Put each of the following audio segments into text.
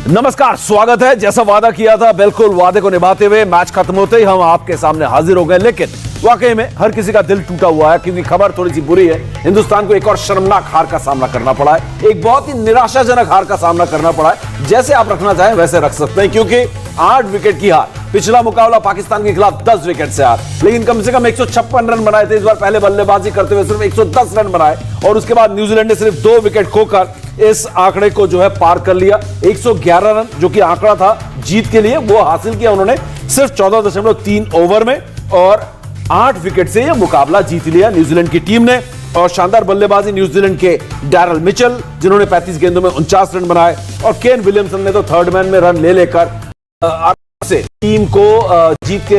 नमस्कार, स्वागत है। जैसा वादा किया था, बिल्कुल वादे को निभाते हुए मैच खत्म होते ही हम आपके सामने हाजिर हो गए। लेकिन वाकई में हर किसी का दिल टूटा हुआ है, क्योंकि खबर थोड़ी सी बुरी है। हिंदुस्तान को एक और शर्मनाक हार का सामना करना पड़ा है, एक बहुत ही निराशाजनक हार का सामना करना पड़ा है। जैसे आप रखना चाहें वैसे रख सकते हैं, क्योंकि 8 विकेट की हार। पिछला मुकाबला पाकिस्तान के खिलाफ 10 विकेट से हार, लेकिन कम से कम 156 रन बनाए थे। इस बार पहले बल्लेबाजी करते हुए सिर्फ 110 रन बनाए, और उसके बाद न्यूजीलैंड ने सिर्फ 2 विकेट खोकर इस आंकड़े को जो है पार कर लिया। 111 रन जो कि आंकड़ा था जीत के लिए, वो हासिल किया उन्होंने सिर्फ 14.3 ओवर में, और 8 विकेट से यह मुकाबला जीत लिया न्यूजीलैंड की टीम ने। और शानदार बल्लेबाजी न्यूजीलैंड के डैरल मिचेल, जिन्होंने 35 गेंदों में 49 रन बनाए, और केन विलियमसन ने तो थर्ड मैन में रन ले लेकर से टीम को जीत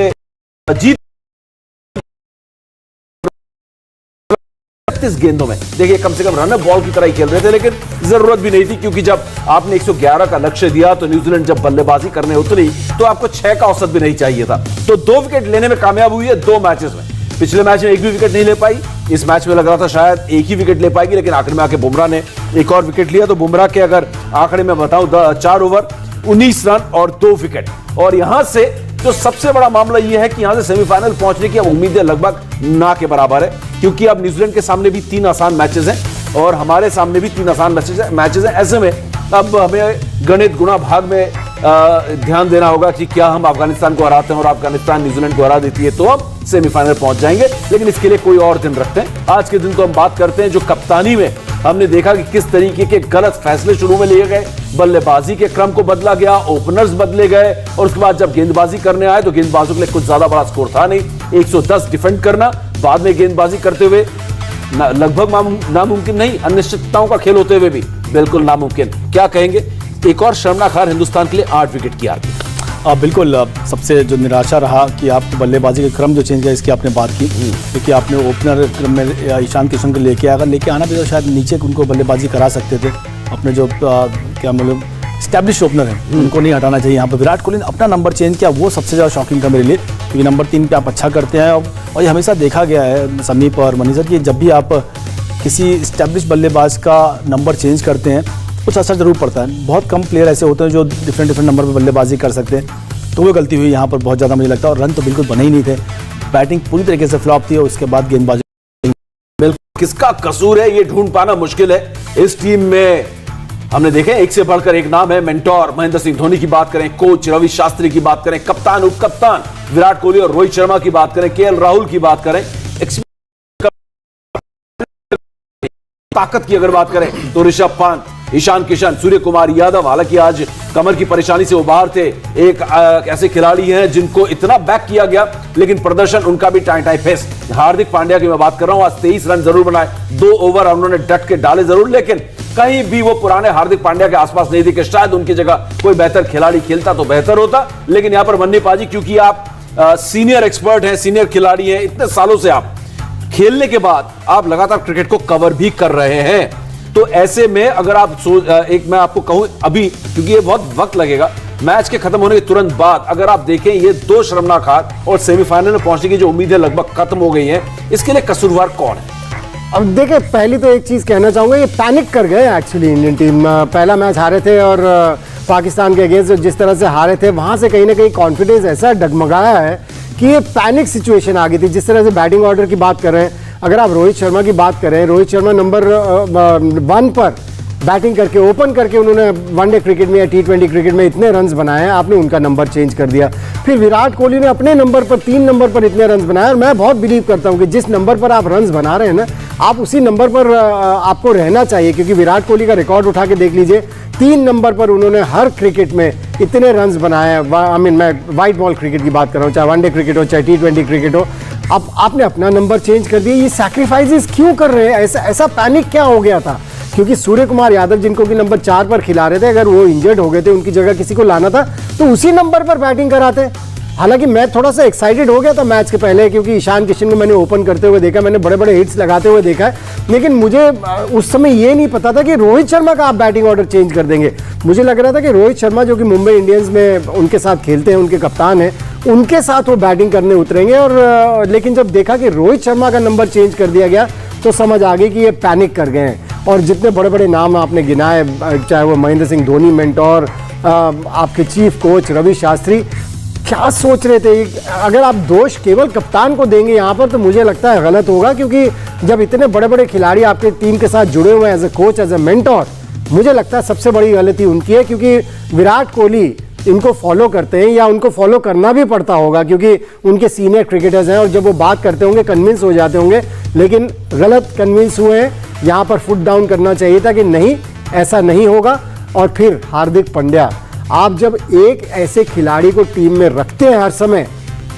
30 गेंदों में, देखिए कम से कम रन बॉल की तरह ही खेल रहे थे, लेकिन जरूरत भी नहीं थी, क्योंकि जब आपने 111 का लक्ष्य दिया तो न्यूजीलैंड जब बल्लेबाजी करने उतरी तो आपको 6 का औसत भी नहीं चाहिए था। तो 2 विकेट लेने में कामयाब हुई है 2 मैचेस में। पिछले मैच में एक भी विकेट नहीं ले पाई, इस मैच में लग रहा था शायद एक ही विकेट ले पाएगी, लेकिन आखिर में आके बुमराह ने एक और विकेट लिया। तो बुमराह के अगर आंकड़े में बताऊं, 4 ओवर 19 रन और 2 विकेट। और यहां से जो सबसे बड़ा मामला यह है कि यहां से सेमीफाइनल पहुंचने की अब उम्मीदें लगभग ना के बराबर है, क्योंकि अब न्यूजीलैंड के सामने भी 3 आसान मैचेस हैं और हमारे सामने भी 3 आसान मैचेस हैं। ऐसे में अब हमें गणित गुणा भाग में ध्यान देना होगा कि क्या हम अफगानिस्तान को हराते हैं और अफगानिस्तान न्यूजीलैंड को हरा देती है तो हम सेमीफाइनल पहुंच जाएंगे, लेकिन इसके लिए कोई और दिन रखते हैं। आज के दिन तो हम बात करते हैं जो कप्तानी में हमने देखा कि किस तरीके के गलत फैसले शुरू में लिए गए, बल्लेबाजी के क्रम को बदला गया, ओपनर्स बदले गए, और उसके बाद जब गेंदबाजी करने आए तो गेंदबाजों के लिए कुछ ज्यादा बड़ा स्कोर था नहीं। 110 डिफेंड करना, बाद में गेंदबाजी करते हुए लगभग नामुमकिन नहीं, अनिश्चितताओं का खेल होते हुए भी बिल्कुल नामुमकिन। क्या कहेंगे? एक और शर्मनाक हार हिंदुस्तान के लिए 8 विकेट की हार थी। बिल्कुल, सबसे जो निराशा रहा कि आप बल्लेबाजी के क्रम जो चेंज किया, इसकी आपने बात की, क्योंकि आपने ओपनर क्रम में ईशान किशन को लेके आना भी तो शायद नीचे उनको बल्लेबाजी करा सकते थे। अपने जो क्या मतलब स्टैब्लिश ओपनर हैं उनको नहीं हटाना चाहिए। यहाँ पर विराट कोहली ने अपना नंबर चेंज किया, वो सबसे ज़्यादा शॉकिंग था मेरे लिए, क्योंकि नंबर 3 पे आप अच्छा करते हैं। और ये हमेशा देखा गया है समीप और मनीषा कि जब भी आप किसी स्टैब्लिश बल्लेबाज का नंबर चेंज करते हैं कुछ असर जरूर पड़ता है। बहुत कम प्लेयर ऐसे होते हैं जो डिफरेंट नंबर पर बल्लेबाजी कर सकते हैं, तो वो गलती हुई यहाँ पर बहुत ज़्यादा मुझे लगता है। और रन तो बिल्कुल बने ही नहीं थे, बैटिंग पूरी तरीके से फ्लॉप थी, और उसके बाद गेंदबाजी। बिल्कुल किसका कसूर है ये ढूंढ पाना मुश्किल है। इस टीम में हमने देखे एक से बढ़कर एक नाम है। मेंटोर महेंद्र सिंह धोनी की बात करें, कोच रवि शास्त्री की बात करें, कप्तान उप कप्तान विराट कोहली और रोहित शर्मा की बात करें, केएल राहुल की बात करें, ताकत की अगर बात करें तो ऋषभ पंत, ईशान किशन, सूर्य कुमार यादव, हालांकि आज कमर की परेशानी से उबार थे। एक ऐसे खिलाड़ी हैं जिनको इतना बैक किया गया, लेकिन प्रदर्शन उनका भी टाई फेस। हार्दिक पांड्या की मैं बात कर रहा हूं, आज 23 रन जरूर बनाए, 2 ओवर उन्होंने डट के डाले जरूर, लेकिन कहीं भी वो पुराने हार्दिक पांड्या के आसपास नहीं दिखे। शायद उनकी जगह कोई बेहतर खिलाड़ी खेलता तो बेहतर होता, लेकिन यहां पर मन्नी पाजी, क्योंकि आप सीनियर एक्सपर्ट हैं, सीनियर खिलाड़ी हैं, इतने सालों से आप खेलने के बाद आप लगातार क्रिकेट को कवर भी कर रहे हैं, तो ऐसे में अगर आप एक मैं आपको कहूं अभी, क्योंकि ये बहुत वक्त लगेगा, मैच के खत्म होने के तुरंत बाद अगर आप देखें ये 2 शर्मनाक हार और सेमीफाइनल में पहुंचने की जो उम्मीदें लगभग खत्म हो गई हैं, इसके लिए कसूरवार कौन है? अब देखिए, पहली तो एक चीज कहना चाहूंगा, ये पैनिक कर गए एक्चुअली इंडियन टीम। पहला मैच हारे थे और पाकिस्तान के अगेंस्ट जिस तरह से हारे थे, वहां से कहीं ना कहीं कॉन्फिडेंस ऐसा डगमगाया है कि ये पैनिक सिचुएशन आ गई थी। जिस तरह से बैटिंग ऑर्डर की बात कर रहे हैं, अगर आप रोहित शर्मा की बात करें, रोहित शर्मा नंबर 1 पर बैटिंग करके ओपन करके उन्होंने वनडे क्रिकेट में या T20 क्रिकेट में इतने रन्स बनाए हैं, आपने उनका नंबर चेंज कर दिया। फिर विराट कोहली ने अपने नंबर पर 3 नंबर पर इतने रन्स बनाए, और मैं बहुत बिलीव करता हूं कि जिस नंबर पर आप रन्स बना रहे हैं ना, आप उसी नंबर पर आपको रहना चाहिए, क्योंकि विराट कोहली का रिकॉर्ड उठा के देख लीजिए, 3 नंबर पर उन्होंने हर क्रिकेट में इतने रन्स बनाए हैं। मैं वाइट बॉल क्रिकेट की बात कर रहा हूँ, चाहे वनडे क्रिकेट हो चाहे T20 क्रिकेट हो। अब आपने अपना नंबर चेंज कर दिया, ये सैक्रिफाइसेस क्यों कर रहे हैं? ऐसा पैनिक क्या हो गया था? क्योंकि सूर्य कुमार यादव जिनको कि नंबर 4 पर खिला रहे थे, अगर वो इंजर्ड हो गए थे, उनकी जगह किसी को लाना था तो उसी नंबर पर बैटिंग कराते। हालांकि मैं थोड़ा सा एक्साइटेड हो गया था मैच के पहले, क्योंकि ईशान किशन को मैंने ओपन करते हुए देखा, मैंने बड़े बड़े हिट्स लगाते हुए देखा है, लेकिन मुझे उस समय ये नहीं पता था कि रोहित शर्मा का आप बैटिंग ऑर्डर चेंज कर देंगे। मुझे लग रहा था कि रोहित शर्मा जो कि मुंबई इंडियंस में उनके साथ खेलते हैं, उनके कप्तान हैं, उनके साथ वो बैटिंग करने उतरेंगे। और लेकिन जब देखा कि रोहित शर्मा का नंबर चेंज कर दिया गया तो समझ आ गई कि ये पैनिक कर गए हैं। और जितने बड़े बड़े नाम आपने गिनाए, चाहे वो महेंद्र सिंह धोनी, मेंटोर, आपके चीफ कोच रवि शास्त्री क्या सोच रहे थे? अगर आप दोष केवल कप्तान को देंगे यहाँ पर तो मुझे लगता है गलत होगा, क्योंकि जब इतने बड़े बड़े खिलाड़ी आपके टीम के साथ जुड़े हुए हैं as a coach, as a mentor, मुझे लगता है सबसे बड़ी गलती उनकी है, क्योंकि विराट कोहली इनको फॉलो करते हैं या उनको फॉलो करना भी पड़ता होगा क्योंकि उनके सीनियर क्रिकेटर्स हैं और जब वो बात करते होंगे कन्विंस हो जाते होंगे, लेकिन गलत कन्विंस हुए हैं। यहाँ पर फुट डाउन करना चाहिए था कि नहीं, ऐसा नहीं होगा। और फिर हार्दिक पांड्या, आप जब एक ऐसे खिलाड़ी को टीम में रखते हैं हर समय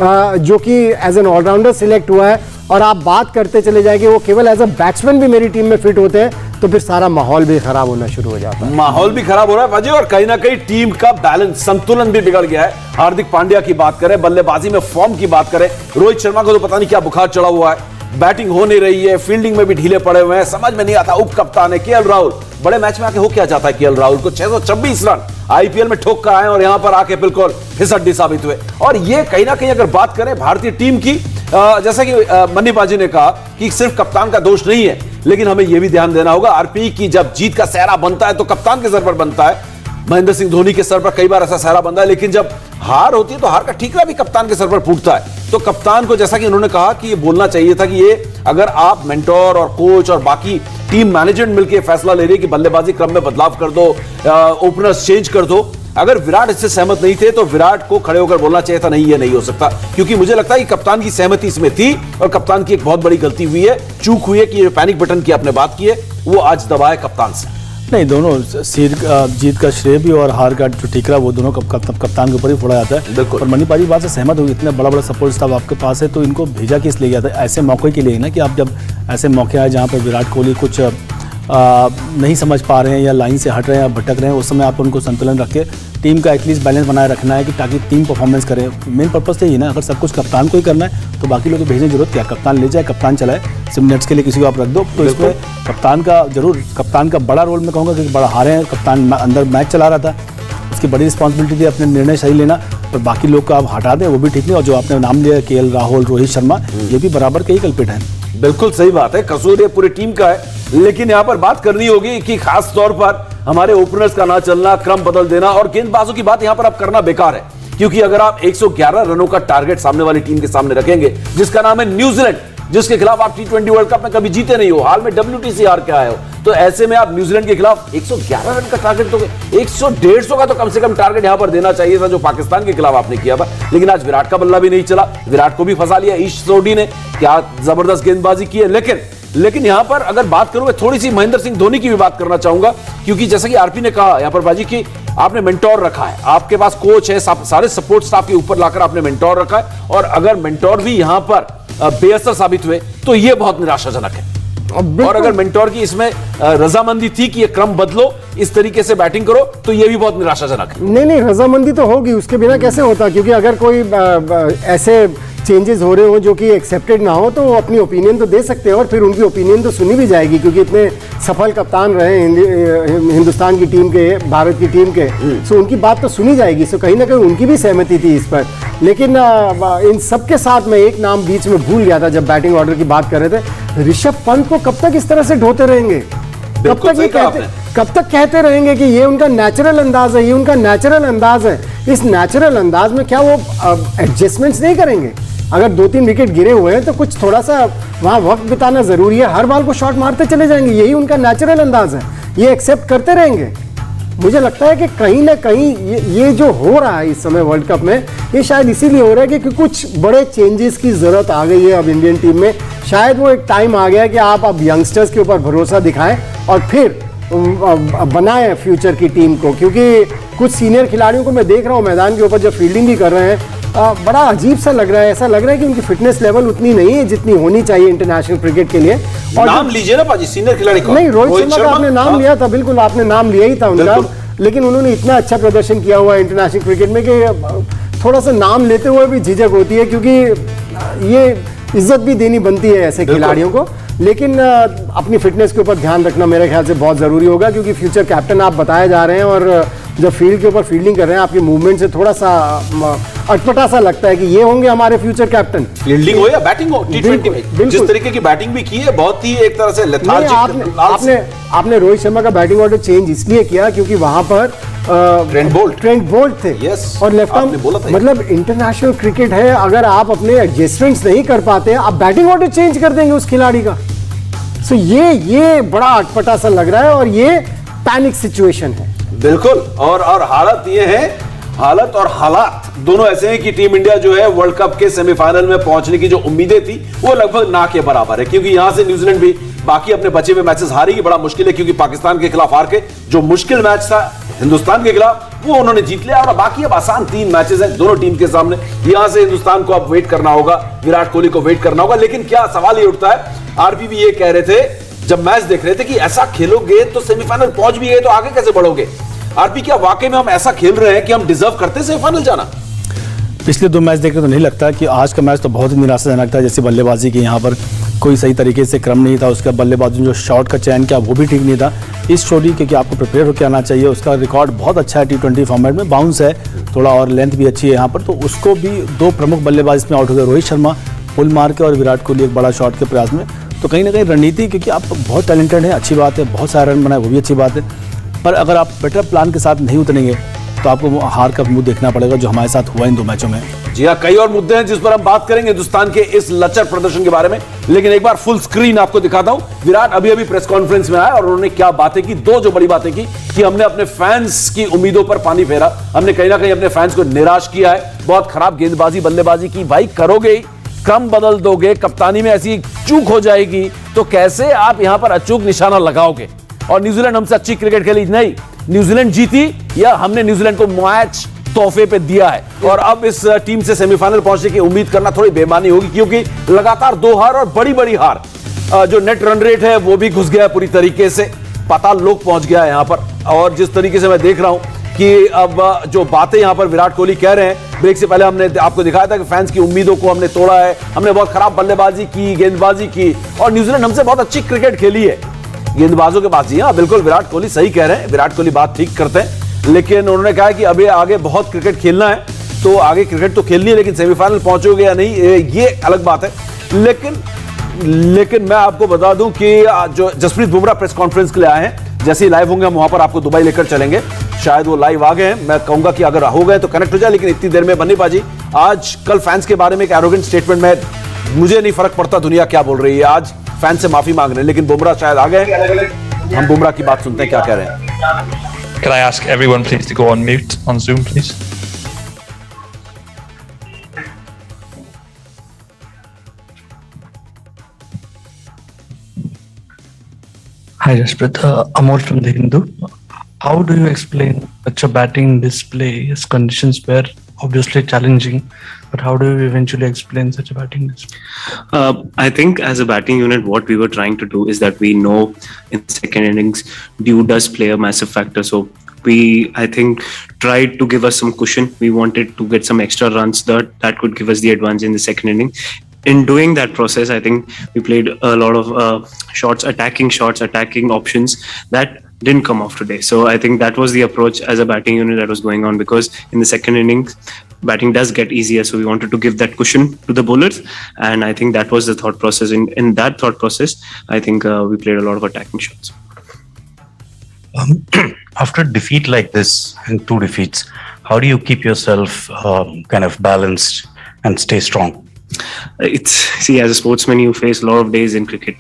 जो कि एज एन ऑलराउंडर सिलेक्ट हुआ है और आप बात करते चले जाएंगे वो केवल एज अ बैट्समैन भी मेरी टीम में फिट होते हैं, तो फिर सारा माहौल भी खराब होना शुरू हो जाता है। माहौल भी खराब हो रहा है बाजी, और कहीं ना कहीं टीम का बैलेंस, संतुलन भी बिगड़ गया है। हार्दिक पांड्या की बात करें, बल्लेबाजी में फॉर्म की बात करें, रोहित शर्मा को तो पता नहीं क्या बुखार चढ़ा हुआ है, बैटिंग हो नहीं रही है, फील्डिंग में भी ढीले पड़े हुए हैं, समझ में नहीं आता। उप कप्तान है केएल राहुल, बड़े मैच में आके हो क्या जाता है केएल राहुल को, 626 रन आईपीएल में ठोक कर आए और यहां पर आके बिल्कुल फिसड्डी साबित हुए। और ये कहीं ना कहीं अगर बात करें भारतीय टीम की, जैसा कि मन्नी बाजी ने कहा कि सिर्फ कप्तान का दोष नहीं है, लेकिन हमें यह भी ध्यान देना होगा आरपी की जब जीत का सहरा बनता है तो कप्तान के सर पर बनता है। महेंद्र सिंह धोनी के सर पर कई बार ऐसा सहरा बनता है, लेकिन जब हार होती है तो हार का ठीकरा भी कप्तान के सर पर फूटता है। तो कप्तान को, जैसा कि उन्होंने कहा कि ये बोलना चाहिए था कि ये अगर आप मेंटोर और कोच और बाकी टीम मैनेजमेंट मिलकर फैसला ले रही है कि बल्लेबाजी क्रम में बदलाव कर दो, ओपनर्स चेंज कर दो, अगर विराट इससे सहमत नहीं थे तो विराट को खड़े होकर बोलना चाहिए था नहीं ये नहीं हो सकता। क्योंकि मुझे लगता है कि कप्तान की सहमति इसमें थी और कप्तान की एक बहुत बड़ी गलती हुई है, चूक हुई है कि ये पैनिक बटन की आपने बात की है वो आज दबाए कप्तान से। नहीं, दोनों जीत का श्रेय भी और हार का जो ठीकरा वो दोनों कप्तान के ऊपर ही फोड़ा जाता है। बिल्कुल। और मनी पाजी बात से सहमत होगी, इतना बड़ा बड़ा सपोर्ट स्टाफ आपके पास है तो इनको भेजा किस लिए गया था? ऐसे मौके के लिए ना, कि आप जब ऐसे मौके आए जहाँ पर विराट कोहली कुछ नहीं समझ पा रहे हैं या लाइन से हट रहे हैं या भटक रहे हैं, उस समय आप उनको संतुलन रख के टीम का एटलीस्ट बैलेंस बनाए रखना है कि ताकि टीम परफॉर्मेंस करे। मेन पर्पस तो ये ना, अगर सब कुछ कप्तान को ही करना है तो बाकी लोगों को भेजने की जरूरत क्या? कप्तान ले जाए, कप्तान चलाए, सिर्फ नेट्स के लिए किसी को आप रख दो। तो इसमें कप्तान का जरूर, कप्तान का बड़ा रोल मैं कहूँगा, क्योंकि बड़ा हारे हैं, कप्तान अंदर मैच चला रहा था, उसकी बड़ी रिस्पॉन्सिबिलिटी थी अपने निर्णय सही लेना, और बाकी लोग को आप हटा दें वो भी ठीक नहीं। और जो आपने नाम लिया केएल राहुल, रोहित शर्मा, ये भी बराबर के ही कल्पित हैं। बिल्कुल सही बात है, कसूर ये पूरी टीम का है, लेकिन यहां पर बात करनी होगी कि खास तौर पर हमारे ओपनर्स का ना चलना, क्रम बदल देना और गेंदबाजों की बात यहां पर अब करना बेकार है। क्योंकि अगर आप 111 रनों का टारगेट सामने वाली टीम के सामने रखेंगे, जिसका नाम है न्यूजीलैंड, जिसके खिलाफ आप T20 वर्ल्ड कप में कभी जीते नहीं हो, हाल में WTC हार के आए हो, तो ऐसे में आप न्यूजीलैंड के खिलाफ 111 रन का टारगेट दोगे? 100-150 का तो कम से कम टारगेट यहां पर देना चाहिए था, जो पाकिस्तान के खिलाफ आपने किया था। लेकिन आज विराट का बल्ला भी नहीं चला, विराट को भी फंसा लिया ईश सोडी ने, क्या जबरदस्त गेंदबाजी की है। लेकिन यहां पर अगर बात करूं, मैं थोड़ी सी महेंद्र सिंह धोनी की भी बात करना चाहूंगा, क्योंकि जैसा कि आरपी ने कहा यहां पर बाजी की, आपने मेंटोर रखा है, आपके पास कोच है, सारे सपोर्ट स्टाफ के ऊपर लाकर आपने मेंटोर रखा है, और अगर मेंटोर भी यहां पर बेअसर साबित हुए तो यह बहुत निराशाजनक है। और अगर मेंटोर की इसमें रजामंदी थी कि ये क्रम बदलो, इस तरीके से बैटिंग करो, तो ये भी बहुत निराशाजनक है। नहीं, रजामंदी तो होगी, उसके बिना कैसे होता? क्योंकि अगर कोई ऐसे चेंजेस हो रहे हो जो कि एक्सेप्टेड ना हो तो अपनी ओपिनियन तो दे सकते हैं, और फिर उनकी ओपिनियन तो सुनी भी जाएगी, क्योंकि इतने सफल कप्तान रहे हिंदुस्तान की टीम के, भारत की टीम के, सो उनकी बात तो सुनी जाएगी। सो कहीं ना कहीं उनकी भी सहमति थी इस पर। लेकिन इन सब के साथ मैं एक नाम बीच में भूल गया था जब बैटिंग ऑर्डर की बात कर रहे थे, ऋषभ पंत को कब तक इस तरह से ढोते रहेंगे? कब तक कहते रहेंगे कि ये उनका नेचुरल अंदाज है, ये उनका नेचुरल अंदाज है? इस नेचुरल अंदाज में क्या वो एडजस्टमेंट्स नहीं करेंगे? अगर 2-3 विकेट गिरे हुए हैं तो कुछ थोड़ा सा वहां वक्त बिताना जरूरी है, हर बाल को शॉट मारते चले जाएंगे, यही उनका नेचुरल अंदाज है, ये एक्सेप्ट करते रहेंगे। मुझे लगता है कि कहीं ना कहीं ये जो हो रहा है इस समय वर्ल्ड कप में, ये शायद इसीलिए हो रहा है कि कुछ बड़े चेंजेस की जरूरत आ गई है अब इंडियन टीम में। शायद वो एक टाइम आ गया है कि आप अब यंगस्टर्स के ऊपर भरोसा दिखाएं और फिर बनाएं फ्यूचर की टीम को, क्योंकि कुछ सीनियर खिलाड़ियों को मैं देख रहा हूँ मैदान के ऊपर जब फील्डिंग भी कर रहे हैं, बड़ा अजीब सा लग रहा है। ऐसा लग रहा है कि उनकी फिटनेस लेवल उतनी नहीं है जितनी होनी चाहिए इंटरनेशनल क्रिकेट के लिए। और नाम लीजिए ना पाजी सीनियर खिलाड़ी को। नहीं, रोहित शर्मा का आपने नाम लिया था, बिल्कुल आपने नाम लिया ही था उनका, लेकिन उन्होंने इतना अच्छा प्रदर्शन किया हुआ है इंटरनेशनल क्रिकेट में कि थोड़ा सा नाम लेते हुए भी झिझक होती है, क्योंकि ये इज्जत भी देनी बनती है ऐसे खिलाड़ियों को। लेकिन अपनी फिटनेस के ऊपर ध्यान रखना मेरे ख्याल से बहुत ज़रूरी होगा, क्योंकि फ्यूचर कैप्टन आप बताए जा रहे हैं, और जब फील्ड के ऊपर फील्डिंग कर रहे हैं आपकी मूवमेंट से थोड़ा सा अटपटा सा लगता है कि ये होंगे हमारे फ्यूचर कैप्टन। फील्डिंग हो या बैटिंग हो, T20 में जिस तरीके की बैटिंग भी की है, बहुत ही एक तरह से लेथार्जिक। आपने रोहित शर्मा का बैटिंग ऑर्डर चेंज इसलिए किया क्योंकि वहां पर ट्रेंट बोल्ट थे। Yes, और लेफ्ट आपने बोला था आर्म, ये। मतलब इंटरनेशनल क्रिकेट है, अगर आप अपने एडजस्टमेंट्स नहीं कर पाते, आप बैटिंग ऑर्डर चेंज कर देंगे उस खिलाड़ी का। सो ये बड़ा अटपटा सा लग रहा है और ये पैनिक सिचुएशन है। बिल्कुल। और हालत ये है, हालत और हालात दोनों ऐसे हैं कि टीम इंडिया जो है वर्ल्ड कप के सेमीफाइनल में पहुंचने की जो उम्मीदें थी वो लगभग ना के बराबर है, क्योंकि यहां से न्यूजीलैंड भी बाकी अपने बचे हुए मैचेस हारेगी। बड़ा मुश्किल है, क्योंकि पाकिस्तान के खिलाफ हार के जो मुश्किल मैच था हिंदुस्तान के खिलाफ वो उन्होंने जीत लिया, और बाकी अब आसान 3 मैचेस हैं दोनों टीम के सामने। यहां से हिंदुस्तान को अब वेट करना होगा, विराट कोहली को वेट करना होगा। लेकिन क्या सवाल ये उठता है, आरपी भी ये कह रहे थे जब मैच देख रहे थे कि ऐसा खेलोगे तो सेमीफाइनल पहुंच भी गए तो आगे कैसे बढ़ोगे। आरपी, क्या वाकई में हम ऐसा खेल रहे हैं कि हम डिजर्व करते हैं सेमीफाइनल जाना? पिछले 2 मैच देख के तो नहीं लगता कि आज का मैच तो बहुत ही निराशाजनक था। जैसे बल्लेबाजी की यहाँ पर कोई सही तरीके से क्रम नहीं था, उसका बल्लेबाजी जो शॉट का चयन किया वो भी ठीक नहीं था। इस छोटी क्योंकि आपको प्रिपेयर होकर आना चाहिए, उसका रिकॉर्ड बहुत अच्छा है T20 फॉर्मेट में, बाउंस है थोड़ा और लेंथ भी अच्छी है यहाँ पर, तो उसको भी 2 प्रमुख बल्लेबाज इसमें आउट हो गए, रोहित शर्मा पुल मार के और विराट कोहली एक बड़ा शॉट के प्रयास में। तो कहीं ना कहीं रणनीति, क्योंकि आप बहुत टैलेंटेड हैं, अच्छी बात है, बहुत सारे रन बनाए वो भी अच्छी बात है, पर अगर आप बेटर प्लान के साथ नहीं उतरेंगे तो आपको हार का मुंह देखना पड़ेगा, जो हमारे साथ हुआ इन 2 मैचों में। जी हाँ, कई और मुद्दे हैं जिस पर हम बात करेंगे हिंदुस्तान के इस लचर प्रदर्शन के बारे में, लेकिन एक बार फुल स्क्रीन आपको दिखाता हूं। विराट अभी प्रेस कॉन्फ्रेंस में आया और उन्होंने क्या बातें की, 2 जो बड़ी बातें की कि हमने अपने फैंस की उम्मीदों पर पानी फेरा, हमने कहीं ना कहीं अपने फैंस को निराश किया है, बहुत खराब गेंदबाजी बल्लेबाजी की। भाई करोगे ही, क्रम बदल दोगे, कप्तानी में ऐसी चूक हो जाएगी तो कैसे आप यहां पर अचूक निशाना लगाओगे। और न्यूजीलैंड हमसे अच्छी क्रिकेट खेली नहीं, न्यूजीलैंड जीती या हमने न्यूजीलैंड को मैच तोहफे पे दिया है। और अब इस टीम से सेमीफाइनल पहुंचने की उम्मीद करना थोड़ी बेमानी होगी, क्योंकि लगातार 2 हार और बड़ी बड़ी हार, जो नेट रन रेट है वो भी घुस गया है पूरी तरीके से, पाताल लोक पहुंच गया है यहां पर। और जिस तरीके से मैं देख रहा हूं कि अब जो बातें यहां पर विराट कोहली कह रहे हैं, ब्रेक से पहले हमने आपको दिखाया था कि फैंस की उम्मीदों को हमने तोड़ा है, हमने बहुत खराब बल्लेबाजी की, गेंदबाजी की, और न्यूजीलैंड हमसे बहुत अच्छी क्रिकेट खेली है गेंदबाजों के पास। जी हाँ, बिल्कुल विराट कोहली सही कह रहे हैं, विराट कोहली बात ठीक करते हैं, लेकिन उन्होंने कहा कि अभी आगे बहुत क्रिकेट खेलना है, तो आगे क्रिकेट तो खेलनी है, लेकिन सेमीफाइनल पहुंचोगे या नहीं ये अलग बात है। लेकिन मैं आपको बता दूं कि जो जसप्रीत बुमराह प्रेस कॉन्फ्रेंस के लिए आए हैं, जैसे ही लाइव होंगे हम वहां पर आपको दुबई लेकर चलेंगे। शायद वो लाइव आ गए हैं, मैं कहूंगा कि अगर हो गए तो कनेक्ट हो जाए, लेकिन इतनी देर में बन्नी बाजी आज कल फैंस के बारे में एक एरोगेंट स्टेटमेंट में, मुझे नहीं फर्क पड़ता दुनिया क्या बोल रही है, आज फैन से माफी मांग रहे हैं, लेकिन बुमराह शायद आ गए। हम बुमराह की बात सुनते हैं क्या कह रहे हैं। Can I ask everyone please to go on mute on Zoom, please? Hi, Jasprit. Amol from The Hindu. How do you explain such a batting display as conditions were obviously challenging, but how do you eventually explain such a batting display? I think as a batting unit, what we were trying to do is that we know in second innings, Dew does play a massive factor. So we, I think, tried to give us some cushion. We wanted to get some extra runs that could give us the advantage in the second inning. In doing that process, I think we played a lot of shots, attacking options that didn't come off today. So I think that was the approach as a batting unit that was going on, because in the second innings, batting does get easier. So we wanted to give that cushion to the bowlers. And I think that was the thought process. In that thought process, I think we played a lot of attacking shots. After a defeat like this, and 2 defeats, how do you keep yourself kind of balanced and stay strong? See, as a sportsman, you face a lot of days in cricket.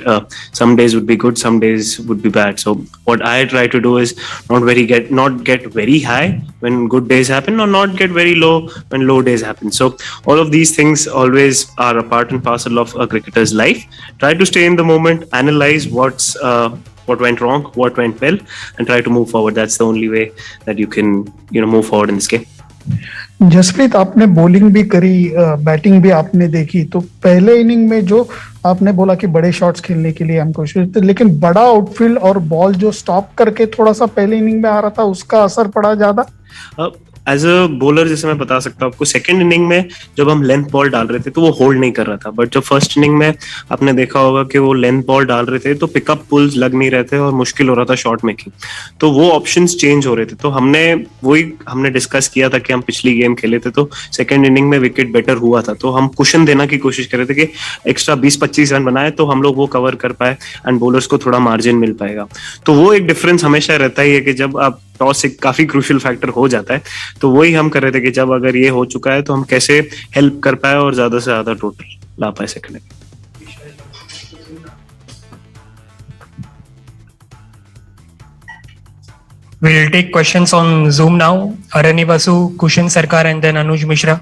Some days would be good, some days would be bad. So what I try to do is not get very high when good days happen, or not get very low when low days happen. So all of these things always are a part and parcel of a cricketer's life. Try to stay in the moment, analyze what went wrong, what went well, and try to move forward. That's the only way that you can move forward in this game. Jasprit, आपने bowling भी करी, batting भी आपने देखी, तो पहले inning में जो आपने बोला कि बड़े शॉट्स खेलने के लिए हम कोशिश थे, लेकिन बड़ा आउटफील्ड और बॉल जो स्टॉप करके थोड़ा सा पहले इनिंग में आ रहा था, उसका असर पड़ा ज्यादा? एज अ बॉलर जैसे मैं बता सकता हूँ आपको, सेकंड इनिंग में जब हम लेंथ बॉल डाल रहे थे तो वो होल्ड नहीं कर रहा था, बट जब फर्स्ट इनिंग में आपने देखा होगा कि वो लेंथ बॉल डाल रहे थे तो पिकअप पुल्स लग नहीं रहे थे और मुश्किल हो रहा था शॉट मेकिंग, तो वो ऑप्शंस चेंज हो रहे थे। तो हमने डिस्कस किया था कि हम पिछली गेम खेले थे तो सेकंड इनिंग में विकेट बेटर हुआ था, तो हम कुशन देना की कोशिश कर रहे थे कि एक्स्ट्रा 20-25 रन बनाए तो हम लोग वो कवर कर पाए एंड बॉलर्स को थोड़ा मार्जिन मिल पाएगा। तो वो एक डिफरेंस हमेशा रहता ही है कि जब आप टॉस एक काफी क्रूशियल फैक्टर हो जाता है। तो वही हम कर रहे थे कि जब अगर ये हो चुका है तो हम कैसे हेल्प कर पाए और ज्यादा से ज्यादा टोटल ला पाए सेकंड में। We'll take questions on Zoom now. Arani Basu, Kushan Sarkar, and then Anuj Mishra.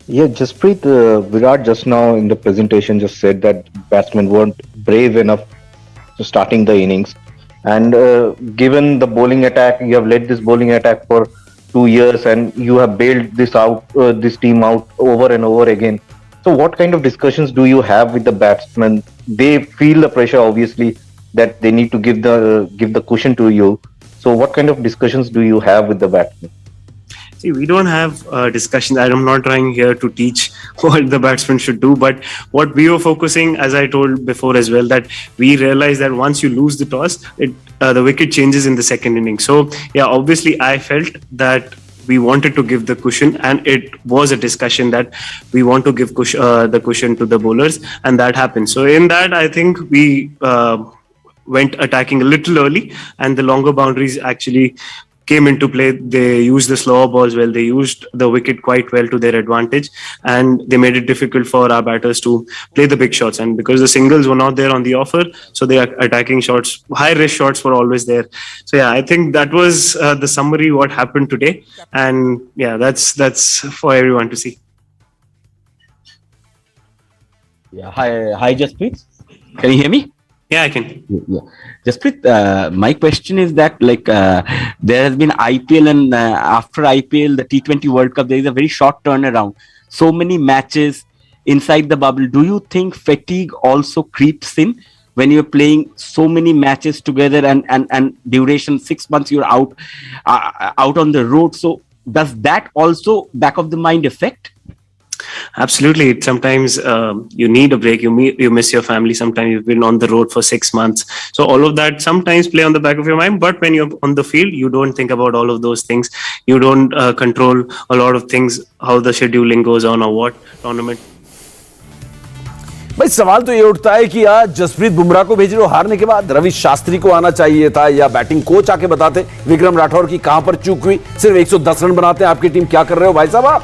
Yeah, Jasprit, Virat just now in the presentation just said that batsmen weren't brave enough to starting the innings. And given the bowling attack, you have led this bowling attack for 2 years and you have bailed this team out over and over again. So what kind of discussions do you have with the batsmen? They feel the pressure, obviously, that they need to give the cushion to you. So what kind of discussions do you have with the batsmen? See, we don't have discussions. I'm not trying here to teach what the batsman should do, but what we were focusing, as I told before as well, that we realized that once you lose the toss, the wicket changes in the second inning. So yeah, obviously I felt that we wanted to give the cushion, and it was a discussion that we want to give the cushion to the bowlers, and that happened. So in that, I think we went attacking a little early, and the longer boundaries actually came into play. They used the slower balls well. They used the wicket quite well to their advantage, and they made it difficult for our batters to play the big shots. And because the singles were not there on the offer, so they are attacking shots, high risk shots were always there. So yeah, I think that was the summary what happened today, and yeah, that's for everyone to see. Yeah, hi, Jasprit. Can you hear me? Yeah, I can. Yeah. Jasprit, my question is that there has been IPL, and after IPL, the T20 World Cup, there is a very short turnaround. So many matches inside the bubble. Do you think fatigue also creeps in when you're playing so many matches together and duration 6 months you're out on the road? So does that also back of the mind affect? Absolutely. Sometimes you need a break. You miss your family. Sometimes you've been on the road for 6 months. So all of that sometimes play on the back of your mind. But when you're on the field, you don't think about all of those things. You don't control a lot of things, how the scheduling goes on or what tournament. भाई सवाल तो ये उठता है कि आज जसप्रीत बुमराह को भेज रहे हो हारने के बाद, रवि शास्त्री को आना चाहिए था, या बैटिंग कोच आके बताते विक्रम राठौर की कहां पर चूक हुई। सिर्फ 110 रन बनाते हैं आपकी टीम, क्या कर रहे हो भाई साहब?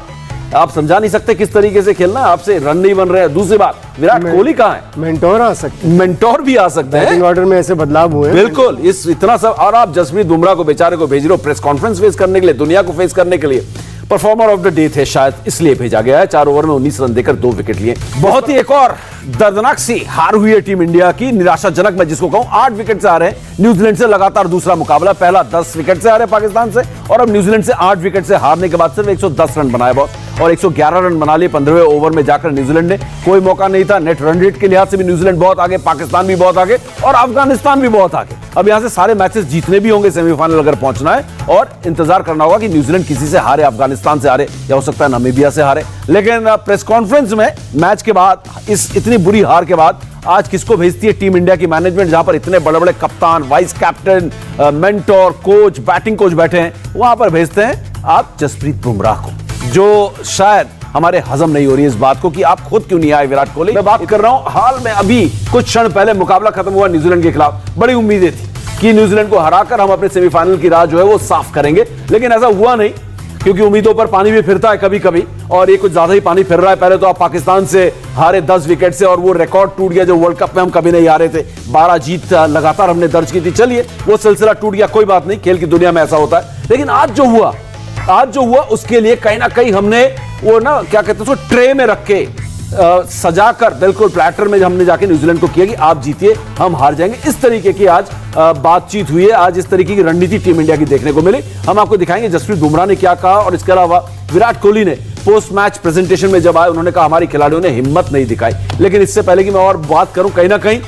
आप समझा नहीं सकते किस तरीके से खेलना है, आपसे रन नहीं बन रहे हैं। दूसरी बात, विराट कोहली कहां है? मेंटोर आ सकते, मेंटोर भी आ सकते हैं। बैटिंग ऑर्डर में ऐसे बदलाव हुए बिल्कुल, इस इतना सब, और आप जसप्रीत बुमराह को बेचारे को भेज रहे हो प्रेस कॉन्फ्रेंस फेस करने के लिए, दुनिया को फेस करने के लिए। परफॉर्मर ऑफ द डे थे शायद, इसलिए भेजा गया है। 4 ओवर में 19 रन देकर 2 विकेट लिए। बहुत ही एक और दर्दनाक सी हार हुई है टीम इंडिया की, निराशाजनक मैं जिसको कहूं। 8 विकेट से हारे न्यूजीलैंड से, लगातार दूसरा मुकाबला। पहला 10 विकेट से हारे पाकिस्तान से, और अब न्यूजीलैंड से 8 विकेट से हारने के बाद सिर्फ 110 रन बनाए बॉस, और 111 रन बना लिए 15वें ओवर में जाकर न्यूजीलैंड ने। कोई मौका नहीं था। नेट रन रेट के लिहाज से भी न्यूजीलैंड बहुत आगे, पाकिस्तान भी बहुत आगे, और अफगानिस्तान भी बहुत आगे। अब यहां से सारे मैचेस जीतने भी होंगे सेमीफाइनल अगर पहुंचना है, और इंतजार करना होगा कि न्यूजीलैंड किसी से हारे, अफगानिस्तान से हारे, या हो सकता है नामीबिया से हारे। लेकिन प्रेस कॉन्फ्रेंस में मैच के बाद, इस इतनी बुरी हार के बाद, आज किसको भेजती है टीम इंडिया की मैनेजमेंट, जहां पर इतने बड़े बड़े कप्तान, vice captain, mentor, coach, batting coach बैठे हैं, वहां पर भेजते हैं आप जसप्रीत बुमराह को, जो शायद हमारे हजम नहीं हो रही है इस बात को कि आप खुद क्यों नहीं आए विराट कोहली। मैं बात कर रहा हूं हाल में, अभी कुछ क्षण पहले मुकाबला खत्म हुआ न्यूजीलैंड के खिलाफ। बड़ी उम्मीदें थी कि न्यूजीलैंड को हराकर हम अपने सेमीफाइनल की राह जो है वो साफ करेंगे, लेकिन ऐसा हुआ नहीं, क्योंकि उम्मीदों पर पानी भी फिरता है कभी कभी, और ये कुछ ज्यादा ही पानी फिर रहा है। पहले तो आप पाकिस्तान से हारे 10 विकेट से, और वो रिकॉर्ड टूट गया जो वर्ल्ड कप में हम कभी नहीं हारे थे। 12 जीत लगातार हमने दर्ज की थी। चलिए, वो सिलसिला टूट गया, कोई बात नहीं, खेल की दुनिया में ऐसा होता है। लेकिन आज जो हुआ उसके लिए कहीं ना कहीं हमने वो ना क्या कहते हैं उसको ट्रे में रख के सजाकर, बिल्कुल प्लेटर में हमने जाके न्यूजीलैंड को किया कि आप जीतिए, हम हार जाएंगे। इस तरीके की आज बातचीत हुई है, आज इस तरीके की रणनीति टीम इंडिया की देखने को मिली। हम आपको दिखाएंगे जसप्रीत बुमराह ने क्या कहा, और इसके अलावा विराट कोहली ने पोस्ट मैच प्रेजेंटेशन में जब आए, उन्होंने कहा हमारी खिलाड़ियों ने हिम्मत नहीं दिखाई। लेकिन इससे पहले कि मैं और बात करूं, कहीं ना कहीं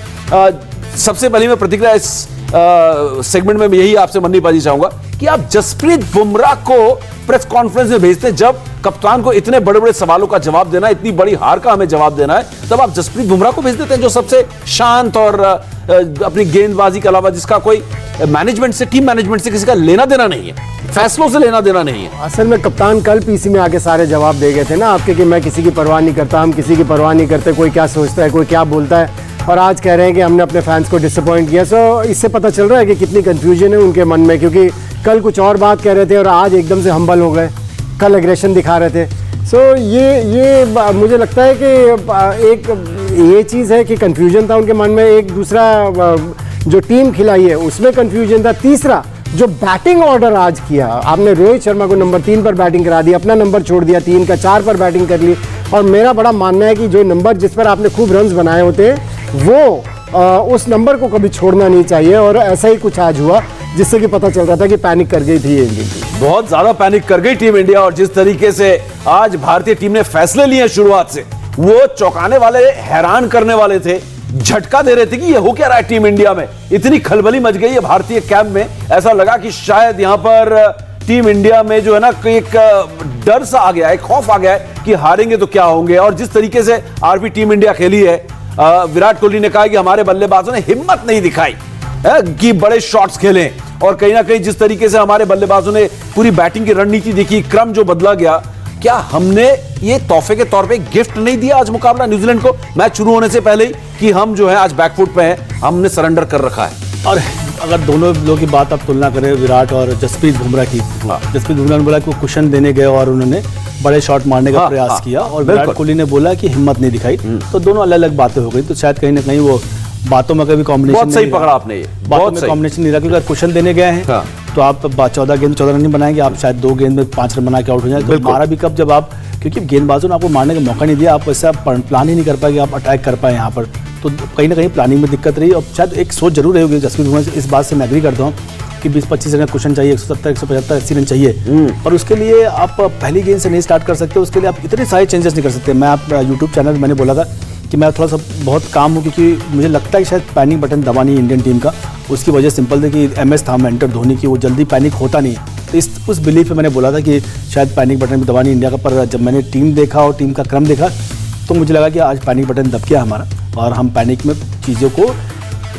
सबसे पहले मैं प्रतिक्रिया इस सेगमेंट में यही आपसे मन्नीबाजी चाहूंगा कि आप जसप्रीत बुमराह को प्रेस कॉन्फ्रेंस में भेजते, जब कप्तान को इतने बड़े बड़े सवालों का जवाब देना है, इतनी बड़ी हार का हमें जवाब देना है, तब आप जसप्रीत बुमराह को भेज देते हैं, जो सबसे शांत और अपनी गेंदबाजी के अलावा जिसका कोई मैनेजमेंट से, टीम मैनेजमेंट से किसी का लेना देना नहीं है, फैसलों से लेना देना नहीं है। असल में कप्तान कल पीसी में आके सारे जवाब दे गए थे ना आपके, कि मैं किसी की परवाह नहीं करता, हम किसी की परवाह नहीं करते, कोई क्या सोचता है, कोई क्या बोलता है। और आज कह रहे हैं कि हमने अपने फैंस को डिसअपॉइंट किया। सो इससे पता चल रहा है कि कितनी कंफ्यूजन है उनके मन में, क्योंकि कल कुछ और बात कह रहे थे और आज एकदम से हम्बल हो गए, कल एग्रेशन दिखा रहे थे। सो ये मुझे लगता है कि एक ये चीज़ है कि कंफ्यूजन था उनके मन में, एक दूसरा जो टीम खिलाई है उसमें कंफ्यूजन था, तीसरा जो बैटिंग ऑर्डर आज किया आपने, रोहित शर्मा को नंबर 3 पर बैटिंग करा दी, अपना नंबर छोड़ दिया 3 का 4 पर बैटिंग कर ली। और मेरा बड़ा मानना है कि जो नंबर जिस पर आपने खूब रन्स बनाए होते वो उस नंबर को कभी छोड़ना नहीं चाहिए, और ऐसा ही कुछ आज हुआ जिससे कि पता चल रहा था कि पैनिक कर गई थी ये इंडियन टीम, बहुत ज्यादा पैनिक कर गई टीम इंडिया। और जिस तरीके से आज भारतीय टीम ने फैसले लिए शुरुआत से, वो चौंकाने वाले, हैरान करने वाले थे, झटका दे रहे थे कि ये हो क्या रहा है टीम इंडिया में। इतनी खलबली मच गई है भारतीय कैंप में, ऐसा लगा कि शायद यहां पर टीम इंडिया में जो है ना एक डर सा आ गया है, खौफ आ गया है कि हारेंगे तो क्या होंगे। और जिस तरीके से आरपी टीम इंडिया खेली है, विराट कोहली ने कहा कि हमारे बल्लेबाजों ने हिम्मत नहीं दिखाई कि बड़े शॉट्स खेलें, और कहीं ना कहीं जिस तरीके से हमारे बल्लेबाजों ने पूरी बैटिंग की रणनीति देखी, क्रम जो बदला गया, क्या हमने ये तोहफे के तौर पे गिफ्ट नहीं दिया आज मुकाबला न्यूजीलैंड को मैच शुरू होने से पहले ही कि हम जो है आज बैकफुट पे हैं, हमने सरेंडर कर रखा है। और अगर दोनों लोगों की बात आप तुलना करें, विराट और जसप्रीत बुमराह की, जसप्रीत बुमराह ने बोला कि वो कुशन देने गए और उन्होंने बड़े शॉट मारने का प्रयास किया, और विराट कोहली ने बोला कि हिम्मत नहीं दिखाई। तो दोनों अलग अलग बातें हो गई, तो शायद कहीं ना कहीं वो बातों में कभी कॉम्बिनेशन बहुत सही पकड़ा आपने, ये बातों में कॉम्बिनेशन नहीं रहा, क्योंकि अगर कुशन देने गए हैं तो आप 14 गेंद 14 रन नहीं बनाएंगे, आप शायद 2 गेंद में 5 रन बना के आउट हो जाए। तो मारा भी कब, जब आप, क्योंकि गेंदबाजों ने आपको मारने का मौका नहीं दिया, आप वैसे प्लान ही नहीं कर पाए कि आप अटैक कर पाए यहाँ पर, तो कहीं ना कहीं प्लानिंग में दिक्कत रही। और शायद एक सोच जरूर रही होगी जसप्रीत बुमराह से, इस बात से मैं एग्री करता हूँ कि 20-25 रन क्वेश्चन चाहिए, 170, 175, 80 रन चाहिए, पर उसके लिए आप पहली गेंद से नहीं स्टार्ट कर सकते, उसके लिए आप इतने सारे चेंजेस नहीं कर सकते। मैं आप यूट्यूब चैनल मैंने बोला था कि मैं थोड़ा सा बहुत काम हूँ, क्योंकि मुझे लगता है कि शायद पैनिक बटन दबा नहीं इंडियन टीम का। उसकी वजह सिंपल थी कि MS था मेंटर धोनी की, वो जल्दी पैनिक होता नहीं, तो उस बिलीफ में मैंने बोला था कि शायद पैनिक बटन भी दबा नहीं इंडिया का। पर जब मैंने टीम देखा और टीम का क्रम देखा तो मुझे लगा कि आज पैनिक बटन दब गया हमारा, और हम पैनिक में चीज़ों को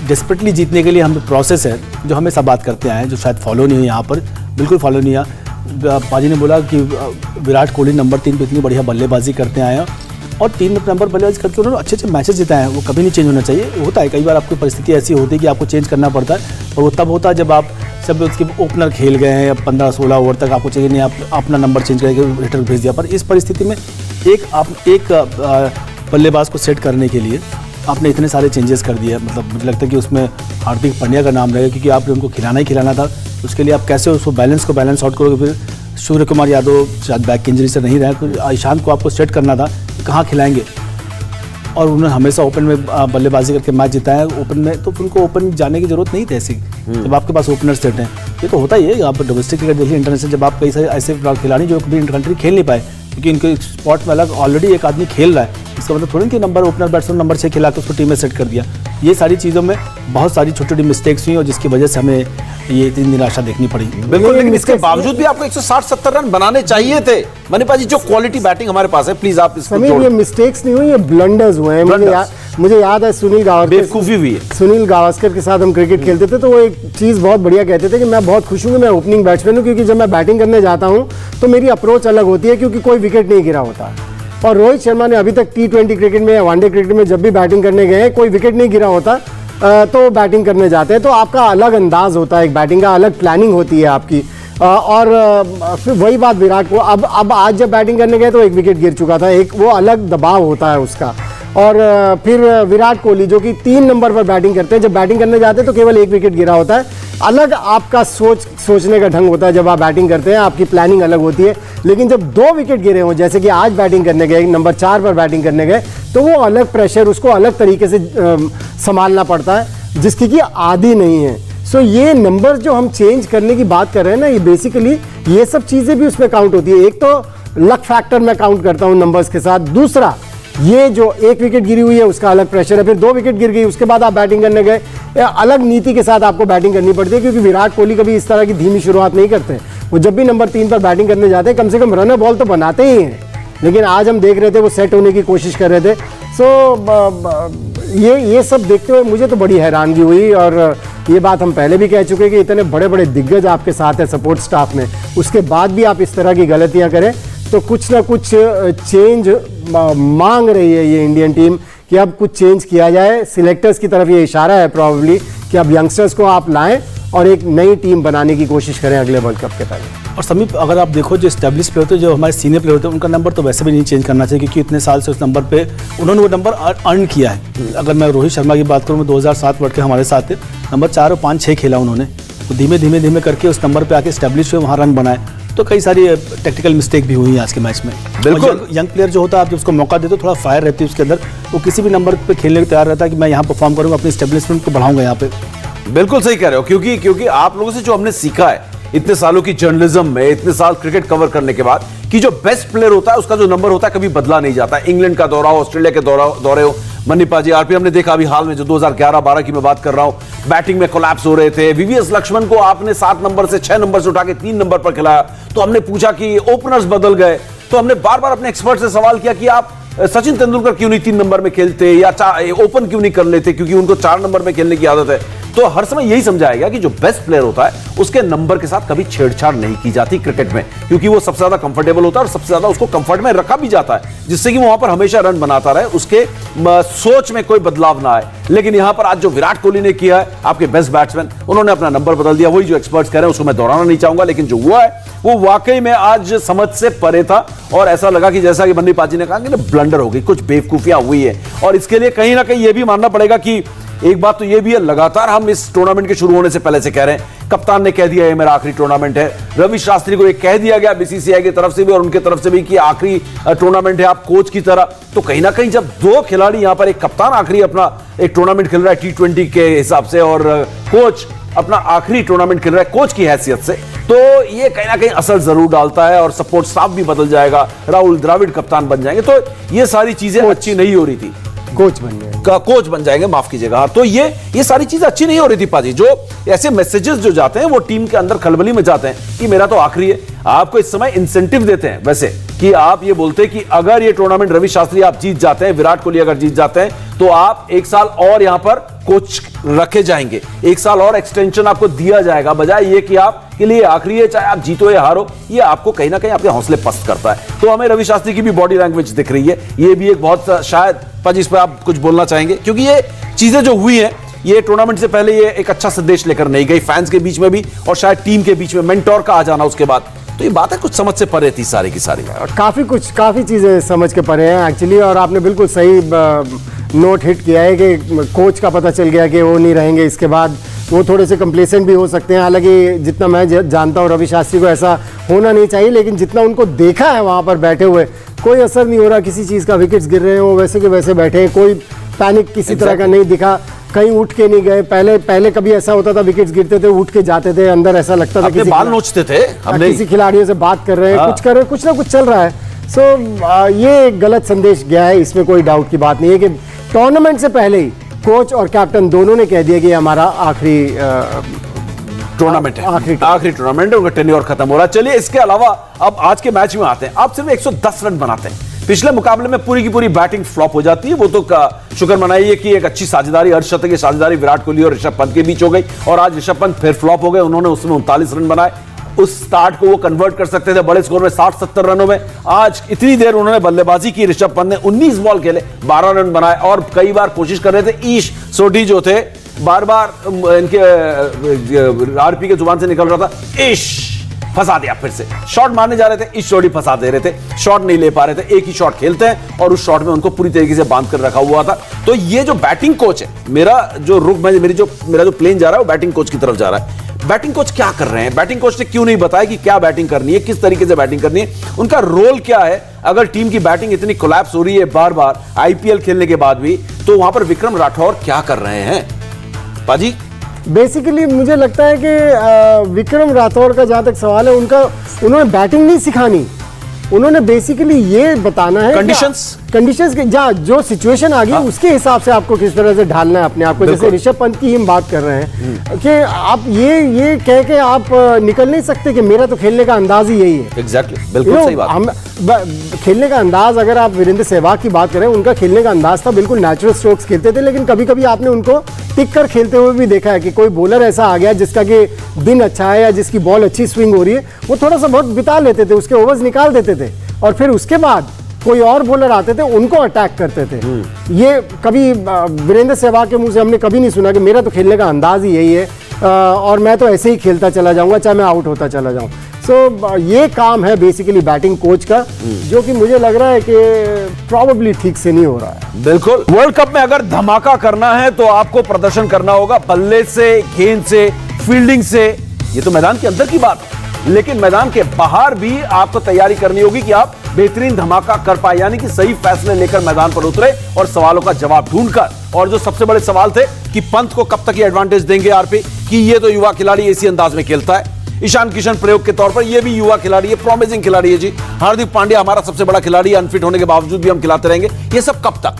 डेस्परेटली जीतने के लिए हम प्रोसेस है जो हमेशा बात करते आए हैं, जो शायद फॉलो नहीं हुई यहाँ पर, बिल्कुल फॉलो नहीं हुआ। पाजी ने बोला कि विराट कोहली नंबर 3 पे इतनी बढ़िया बल्लेबाजी करते आए हैं, और 3 नंबर बल्लेबाजी करके उन्होंने अच्छे मैचेस जिताए हैं, वो कभी नहीं चेंज होना चाहिए। होता है कई बार आपकी परिस्थिति ऐसी होती है कि आपको चेंज करना पड़ता है, और वो तब होता है जब आप सब उसके ओपनर खेल गए हैं, 15-16 ओवर तक आपको चाहिए नहीं, आप अपना नंबर चेंज करके रिटर्न भेज दिया। पर इस परिस्थिति में एक बल्लेबाज को सेट करने के लिए आपने इतने सारे चेंजेस कर दिए, मतलब मुझे लगता है कि उसमें हार्दिक पांड्या का नाम रहेगा, क्योंकि आपने उनको खिलाना ही खिलाना था। उसके लिए आप कैसे उसको बैलेंस आउट करोगे। फिर सूर्य कुमार यादव शायद बैक इंजरी से नहीं रहा, तो ईशांत को आपको सेट करना था कहाँ खिलाएंगे, और उन्होंने हमेशा ओपन में बल्लेबाजी करके मैच जिताया ओपन में, तो उनको ओपन जाने की जरूरत नहीं थी ऐसी, जब आपके पास ओपनर सेट हैं। ये तो होता ही है, आप डोमेस्टिक क्रिकेट देखिए, इंटरनेशनल, जब आप कई सारे ऐसे खिलाड़ी जो कभी इंटर कंट्री खेल नहीं पाए, क्योंकि इनके स्पॉट में अलग ऑलरेडी एक आदमी खेल रहा है, इसका मतलब थोड़ी कि नंबर ओपनर बैट्समैन नंबर 6 खिला के उसको टीम में सेट कर दिया। ये सारी चीज़ों में बहुत सारी छोटी छोटी मिस्टेक्स हुई, और जिसकी वजह से हमें ये इतनी निराशा देखनी पड़ी। बिल्कुल, लेकिन इसके बावजूद भी आपको 160-70 रन बनाने चाहिए थे मनीपा जी, जो क्वालिटी बैटिंग हमारे पास है। प्लीज आप इसको ये मिस्टेक्स नहीं हुई, ये ब्लंडर्स हुए हैं। मुझे याद है सुनील गावस्कर के साथ हम क्रिकेट खेलते थे, तो वो एक चीज़ बहुत बढ़िया कहते थे कि मैं बहुत खुश हूँ कि मैं ओपनिंग बैट्समैन हूँ, क्योंकि जब मैं बैटिंग करने जाता हूँ तो मेरी अप्रोच अलग होती है, क्योंकि कोई विकेट नहीं गिरा होता। और रोहित शर्मा ने अभी तक T20 क्रिकेट में या वनडे क्रिकेट में जब भी बैटिंग करने गए हैं, कोई विकेट नहीं गिरा होता, तो बैटिंग करने जाते हैं, तो आपका अलग अंदाज होता है, एक बैटिंग का अलग प्लानिंग होती है आपकी। और फिर वही बात विराट को, अब आज जब बैटिंग करने गए तो एक विकेट गिर चुका था, एक वो अलग दबाव होता है उसका। और फिर विराट कोहली जो कि 3 नंबर पर बैटिंग करते हैं, जब बैटिंग करने जाते हैं तो केवल 1 विकेट गिरा होता है। अलग आपका सोचने का ढंग होता है, जब आप बैटिंग करते हैं आपकी प्लानिंग अलग होती है। लेकिन जब 2 विकेट गिरे हों, जैसे कि आज बैटिंग करने गए, नंबर 4 पर बैटिंग करने गए, तो वो अलग प्रेशर, उसको अलग तरीके से संभालना पड़ता है, जिसकी कि आदी नहीं है। सो ये नंबर जो हम चेंज करने की बात कर रहे हैं ना, ये बेसिकली ये सब चीज़ें भी उसमें काउंट होती है। एक तो लक फैक्टर मैं काउंट करता हूँ नंबर्स के साथ, दूसरा ये जो 1 विकेट गिरी हुई है उसका अलग प्रेशर है, फिर 2 विकेट गिर गई, उसके बाद आप बैटिंग करने गए, अलग नीति के साथ आपको बैटिंग करनी पड़ती है। क्योंकि विराट कोहली कभी इस तरह की धीमी शुरुआत नहीं करते, वो जब भी नंबर 3 पर बैटिंग करने जाते हैं कम से कम रनर बॉल तो बनाते ही हैं। लेकिन आज हम देख रहे थे वो सेट होने की कोशिश कर रहे थे। सो ये सब देखते हुए मुझे तो बड़ी हैरानगी हुई, और ये बात हम पहले भी कह चुके कि इतने बड़े बड़े दिग्गज आपके साथ है सपोर्ट स्टाफ में, उसके बाद भी आप इस तरह की गलतियां करें, तो कुछ ना कुछ चेंज मांग रही है ये इंडियन टीम कि अब कुछ चेंज किया जाए। सिलेक्टर्स की तरफ ये इशारा है प्रॉब्ली कि अब यंगस्टर्स को आप लाएं और एक नई टीम बनाने की कोशिश करें अगले वर्ल्ड कप के पहले। और समीप, अगर आप देखो जो एस्टेब्लिश प्लेयर होते हैं, जो हमारे सीनियर प्लेयर होते हैं, उनका नंबर तो वैसे भी नहीं चेंज करना चाहिए, क्योंकि इतने साल से उस नंबर पे उन्होंने वो नंबर अर्न किया है। अगर मैं रोहित शर्मा की बात करूँ, मैं 2007 वर्ल्ड के हमारे साथ थे, नंबर 4 और 5, 6 खेला उन्होंने, तो धीमे करके उस नंबर पे आके एस्टेब्लिश हुए, वहाँ रन बनाए। तो कई सारी टेक्निकल मिस्टेक भी हुई है आज के मैच में। बिल्कुल। यंग प्लेयर जो होता है, आप जब उसको मौका देते हो, थोड़ा फायर रहती है उसके अंदर, वो किसी भी नंबर पे खेलने को तैयार रहता है कि मैं यहाँ परफॉर्म करूँगा, अपनी एस्टेब्लिशमेंट को बढ़ाऊंगा यहाँ पे। बिल्कुल सही कह रहे हो, क्योंकि आप लोगों से जो हमने सीखा है इतने सालों की जर्नलिज्म में, इतने साल क्रिकेट कवर करने के बाद, कि जो बेस्ट प्लेयर होता है उसका जो नंबर होता है कभी बदला नहीं जाता। इंग्लैंड का दौरा हो, ऑस्ट्रेलिया के दौरे हो, मन्नी पाजी, आरपी, हमने देखा अभी हाल में जो 2011-12 की मैं बात कर रहा हूं, बैटिंग में कोलैप्स हो रहे थे। वीवीएस लक्ष्मण को आपने 7 नंबर से 6 नंबर से उठा के 3 नंबर पर खिलाया, तो हमने पूछा कि ओपनर्स बदल गए, तो हमने बार बार अपने एक्सपर्ट से सवाल किया कि आप सचिन तेंदुलकर क्यों नहीं 3 नंबर में खेलते या ओपन क्यों नहीं कर लेते, क्योंकि उनको 4 नंबर में खेलने की आदत है। तो हर समय यही समझाया गया कि जो बेस्ट प्लेयर होता है उसके नंबर के साथ कभी छेड़छाड़ नहीं की जाती क्रिकेट में, क्योंकि वो सबसे ज्यादा कंफर्टेबल होता है और सबसे ज्यादा उसको कंफर्ट में रखा भी जाता है, जिससे कि वो वहां पर हमेशा रन बनाता रहे, उसके सोच में कोई बदलाव ना आए। लेकिन यहां पर आज जो विराट कोहली ने किया है, आपके बेस्ट बैट्समैन, उन्होंने अपना नंबर बदल दिया। वही जो एक्सपर्ट्स कह रहे हैं उसको मैं दोहराना नहीं चाहूंगा, लेकिन जो हुआ है वो वाकई में आज समझ से परे था, और ऐसा लगा कि जैसा कि बन्नी पाजी ने कहा कि ब्लंडर हो गई, कुछ बेवकूफियां हुई है। और इसके लिए कहीं ना कहीं यह भी मानना पड़ेगा कि एक बात तो यह भी है, लगातार हम इस टूर्नामेंट के शुरू होने से पहले से कह रहे हैं, कप्तान ने कह दिया ये मेरा आखिरी टूर्नामेंट है। रवि शास्त्री को एक कह दिया गया बीसीसीआई की तरफ से भी और उनके तरफ से भी कि आखिरी टूर्नामेंट है, आप कोच की तरह। तो कहीं ना कहीं जब 2 खिलाड़ी यहां पर, एक कप्तान आखिरी अपना एक टूर्नामेंट खेल रहा है T20 के हिसाब से, और कोच अपना आखिरी टूर्नामेंट खेल रहा है कोच की हैसियत से, तो ये कहीं ना कहीं असर जरूर डालता है। और सपोर्ट स्टाफ भी बदल जाएगा, राहुल द्रविड़ कप्तान बन जाएंगे, तो ये सारी चीजें अच्छी नहीं हो रही थी। कोच बन जाएंगे, माफ कीजिएगा। तो ये सारी चीजें अच्छी नहीं हो रही थी पाजी। जो ऐसे मैसेजेस जो जाते हैं वो टीम के अंदर खलबली में जाते हैं कि मेरा तो आखिरी है। आपको इस समय इंसेंटिव देते हैं वैसे, कि आप ये बोलते हैं कि अगर ये टूर्नामेंट रवि शास्त्री आप जीत जाते हैं, विराट कोहली अगर जीत जाते हैं, तो आप 1 साल और यहां पर कोच रखे जाएंगे, 1 साल और एक्सटेंशन आपको दिया जाएगा, बजाय ये कि आपके लिए आखिरी है, चाहे आप जीतो या हारो। ये आपको कहीं ना कहीं आपके हौसले पस्त करता है। तो हमें रवि शास्त्री की भी बॉडी लैंग्वेज दिख रही है, ये भी एक बहुत शायद पाजी, इस पर आप कुछ बोलना चाहेंगे? क्योंकि ये चीजें जो हुई है, ये टूर्नामेंट से पहले ये एक अच्छा संदेश लेकर नहीं गई फैंस के बीच में भी, और शायद टीम के बीच में मेंटोर का आ जाना उसके बाद। तो ये बात है कुछ समझ से परे थी सारी की सारी, और काफ़ी चीज़ें समझ के परे हैं एक्चुअली। और आपने बिल्कुल सही नोट हिट किया है कि कोच का पता चल गया कि वो नहीं रहेंगे, इसके बाद वो थोड़े से कंप्लेसेंट भी हो सकते हैं। हालांकि जितना मैं जानता हूँ रवि शास्त्री को ऐसा होना नहीं चाहिए, लेकिन जितना उनको देखा है वहाँ पर बैठे हुए, कोई असर नहीं हो रहा किसी चीज़ का। विकेट्स गिर रहे हैं, वो वैसे के वैसे बैठे हैं, कोई पैनिक किसी तरह का नहीं दिखा, कहीं उठ के नहीं गए। पहले कभी ऐसा होता था, विकेट्स गिरते थे उठ के जाते थे, अंदर ऐसा लगता था किसी बाल नोचते थे, किसी खिलाड़ियों से बात कर रहे हैं, कुछ कर रहे हैं, कुछ ना कुछ चल रहा है। सो ये एक गलत संदेश गया है, इसमें कोई डाउट की बात नहीं है कि टूर्नामेंट से पहले ही कोच और कैप्टन दोनों ने कह दिया कि हमारा आखिरी टूर्नामेंट है, आखिरी टूर्नामेंट है, उनका टेन्योर खत्म हो रहा है। चलिए इसके अलावा अब आज के मैच में आते हैं। आप सिर्फ 110 रन बनाते हैं, पिछले मुकाबले में पूरी की पूरी बैटिंग फ्लॉप हो जाती है। वो तो शुक्र मनाइए कि एक अच्छी साझेदारी, अर्धशतकीय साझेदारी विराट कोहली और ऋषभ पंत के बीच हो गई, और आज ऋषभ पंत फिर फ्लॉप हो गए। उन्होंने उसमें 39 रन बनाए, उस स्टार्ट को वो कन्वर्ट कर सकते थे बड़े स्कोर में 60-70 रनों में। आज इतनी देर उन्होंने बल्लेबाजी की, ऋषभ पंत ने 19 बॉल खेले, 12 रन बनाए, और कई बार कोशिश कर रहे थे। ईश सोढी जो थे, बार बार इनके आरपी के जुबान से निकल रहा था ईश, फंसा दिया। फिर से शॉट मारने जा रहे थे, इस शॉट ही फंसा दे रहे थे, शॉट नहीं ले पा रहे थे। एक ही शॉट खेलते हैं और उस शॉट में उनको पूरी तरीके से बांध कर रखा हुआ था। तो ये जो बैटिंग कोच है, मेरा जो रुख, मेरा जो प्लेन जा रहा है वो बैटिंग कोच की तरफ जा रहा है। बैटिंग कोच क्या कर रहे हैं? बैटिंग कोच ने क्यों नहीं बताया कि क्या बैटिंग करनी है, किस तरीके से बैटिंग करनी है, उनका रोल क्या है? अगर टीम की बैटिंग इतनी कोलैप्स हो रही है बार बार आईपीएल खेलने के बाद भी, तो वहां पर विक्रम राठौर क्या कर रहे हैं पाजी? बेसिकली मुझे लगता है कि विक्रम राठौर का जहां तक सवाल है, उन्होंने बैटिंग नहीं सिखानी, उन्होंने बेसिकली ये बताना है कंडीशंस के जो सिचुएशन आ गई उसके हिसाब से आपको किस तरह से ढालना है अपने आप को। जैसे ऋषभ पंत की हम बात कर रहे हैं कि आप ये कह के आप निकल नहीं सकते कि मेरा तो खेलने का अंदाज ही यही है। एग्जैक्टली, बिल्कुल सही बात। हम खेलने का अंदाज, अगर आप वीरेंद्र सहवाग की बात करें, उनका खेलने का अंदाज था बिल्कुल नेचुरल स्ट्रोक्स खेलते थे, लेकिन कभी कभी आपने उनको टिक कर खेलते हुए भी देखा है कि कोई बॉलर ऐसा आ गया जिसका कि दिन अच्छा है या जिसकी बॉल अच्छी स्विंग हो रही है, वो थोड़ा सा बहुत बिता लेते थे, उसके ओवर्स निकाल देते थे, और फिर उसके बाद कोई और बॉलर आते थे उनको अटैक करते थे। ये कभी वीरेंद्र सहवाग के मुंह से हमने कभी नहीं सुना कि मेरा तो खेलने का अंदाज ही यही है और मैं तो ऐसे ही खेलता चला जाऊंगा चाहे मैं आउट होता चला जाऊं। सो ये काम है बेसिकली बैटिंग कोच का, जो कि मुझे लग रहा है कि प्रॉबेबली ठीक से नहीं हो रहा है। बिल्कुल, वर्ल्ड कप में अगर धमाका करना है तो आपको प्रदर्शन करना होगा, बल्ले से, गेंद से, फील्डिंग से। ये तो मैदान के अंदर की बात है, लेकिन मैदान के बाहर भी आपको तैयारी करनी होगी कि आप बेहतरीन धमाका कर पाए, यानी कि सही फैसले लेकर मैदान पर उतरे और सवालों का जवाब ढूंढकर। और जो सबसे बड़े सवाल थे कि पंत को कब तक ये एडवांटेज देंगे आरपी, कि ये तो युवा खिलाड़ी इसी अंदाज में खेलता है। ईशान किशन प्रयोग के तौर पर ये भी युवा खिलाड़ी है, प्रॉमिसिंग खिलाड़ी है जी। हार्दिक पांड्या हमारा सबसे बड़ा खिलाड़ी, अनफिट होने के बावजूद भी हम खिलाते रहेंगे। ये सब कब तक,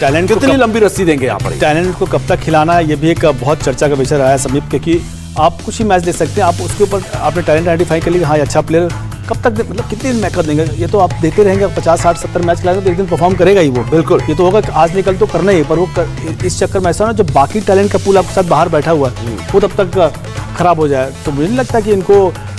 टैलेंट कितनी लंबी रस्सी देंगे यहाँ पर? टैलेंट को कब तक खिलाना है, ये भी एक बहुत चर्चा का विषय रहा है समीप, क्योंकि आप कुछ ही मैच दे सकते हैं, आप उसके ऊपर आपने टैलेंट आइडेंटिफाई कर लिया, हाँ अच्छा प्लेयर, कब तक मतलब कितने दिन मैच कर देंगे? ये तो आप देते रहेंगे, 50, 60, 70 मैच खिलाएंगे तो एक दिन परफॉर्म करेगा ही वो। बिल्कुल, ये तो होगा कि आज निकल तो करना ही, पर वो इस चक्कर में ऐसा ना, जब बाकी टैलेंट का पूल आपके साथ बाहर बैठा हुआ है वो तब तक खराब हो जाए। तो मुझे नहीं लगता कि इनको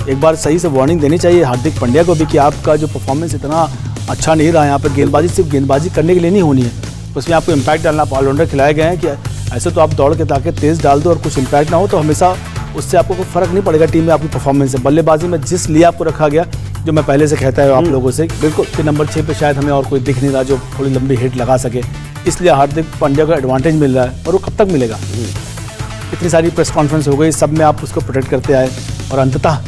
एक बार सही से वार्निंग देनी चाहिए हार्दिक पांड्या को भी कि आपका जो परफॉर्मेंस इतना अच्छा नहीं रहा, यहाँ पर गेंदबाजी सिर्फ गेंदबाजी करने के लिए नहीं होनी है, उसमें आपको इम्पैक्ट डालना। ऑलराउंडर खिलाए गए हैं कि ऐसे तो आप दौड़ के ताकि तेज डाल दो और कुछ इम्पैक्ट ना हो, तो हमेशा उससे आपको कोई फर्क नहीं पड़ेगा टीम में आपकी परफॉर्मेंस से। बल्लेबाजी में जिस लिए आपको रखा गया, जो मैं पहले से कहता है आप लोगों से, बिल्कुल कि नंबर 6 पे शायद हमें और कोई दिख नहीं रहा जो थोड़ी लंबी हिट लगा सके, इसलिए हार्दिक पांड्या को एडवांटेज मिल रहा है। और वो कब तक मिलेगा? इतनी सारी प्रेस कॉन्फ्रेंस हो गई, सब में आप उसको प्रोटेक्ट करते आए और अंततः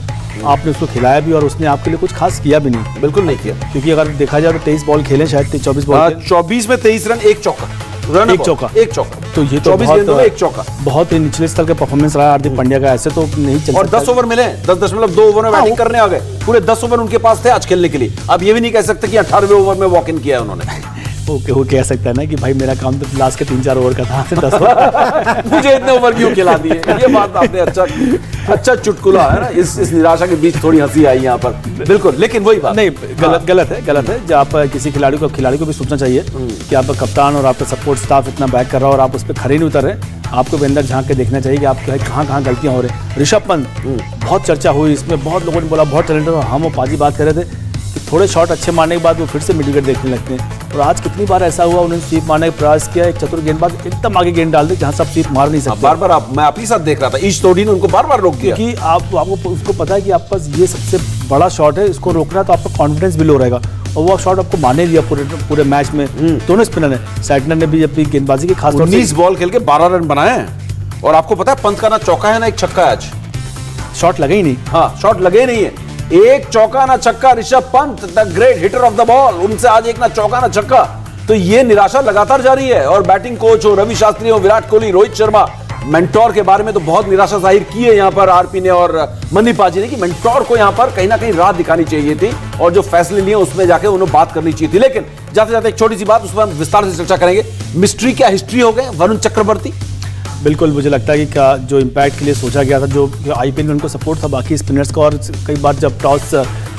आपने उसको खिलाया भी और उसने आपके लिए कुछ खास किया भी नहीं। बिल्कुल नहीं किया, क्योंकि अगर देखा जाए तो 23 बॉल खेले, शायद 24 बॉल, 24 में 23 रन, एक चौका, एक चौका, तो ये तो 24 गेंदों में एक चौका, बहुत ही निचले स्तर का परफॉर्मेंस रहा हार्दिक पांड्या का, ऐसे तो नहीं चल। और 10 ओवर मिले, 10.2 ओवर में बैटिंग करने आ गए, पूरे 10 ओवर उनके पास थे आज खेलने के लिए। अब ये भी नहीं कह सकते कि 18वें ओवर में वॉक इन किया है उन्होंने। वो कह सकता है ना कि भाई मेरा काम तो लास्ट के 3-4 ओवर का था, 10 ओवर मुझे इतने ओवर क्यों खिला दिए? ये बात आपने अच्छा चुटकुला है ना, इस निराशा के बीच थोड़ी हंसी आई यहाँ पर। बिल्कुल, लेकिन वही बात नहीं, गलत है। जब आप किसी खिलाड़ी को भी सोचना चाहिए कि आपका कप्तान और आपका सपोर्ट स्टाफ इतना बैक कर रहा है और आप उस पर खड़े नहीं उतर रहे, आपको भी अंदर झांक के देखना चाहिए कि आप कहाँ गलतियां हो रही हैं। ऋषभ पंत, बहुत चर्चा हुई इसमें, बहुत लोगों ने बोला बहुत टैलेंटेड, हम और पाजी बात कर रहे थे कि थोड़े शॉट अच्छे मारने के बाद वो फिर से मिड विकेट देखने लगते हैं। और आज कितनी बार ऐसा हुआ, उन्होंने स्वीप मारने का प्रयास किया, एक चतुर गेंदबाज एकदम आगे गेंद डाल दी जहां सब स्वीप मार नहीं सकते। बार-बार मैं आपके साथ देख रहा था, ईश तोड़ी ने उनको बार-बार रोक दिया, क्योंकि आपको उसको पता है कि आपके पास ये सबसे बड़ा शॉट है, इसको रोकना तो आपका कॉन्फिडेंस भी लो रहेगा। और वो शॉट आपको मारने दिया पूरे मैच में दोनों स्पिनर ने। सैटनर ने भी अपनी गेंदबाजी की खास 19 बॉल खेल के 12 रन बनाए हैं। और आपको पता है पंत का ना चौका है ना एक छक्का है आज, शॉट लगे ही नहीं। हाँ, शॉट लगे नहीं है, एक चौका ना छक्का। Rishabh Pant the great hitter of the ball, उनसे आज एक ना चौका ना छक्का। तो ये निराशा लगातार जारी है। और बैटिंग कोच हो, रवि शास्त्री हो, विराट कोहली, रोहित शर्मा, मेंटोर के बारे में तो बहुत निराशा जाहिर की है यहाँ पर आरपी ने और मनी पाजी ने कि मेंटोर को यहाँ पर कहीं ना कहीं राह दिखानी चाहिए थी और जो फैसले लिए उसमें जाके उन्हें बात करनी चाहिए थी। लेकिन जाते जाते एक छोटी सी बात, उस पर हम विस्तार से चर्चा करेंगे। मिस्ट्री क्या हिस्ट्री हो गए वरुण चक्रवर्ती? बिल्कुल, मुझे लगता है कि जो इम्पैक्ट के लिए सोचा गया था, जो आईपीएल में उनको सपोर्ट था बाकी स्पिनर्स का, और कई बार जब टॉस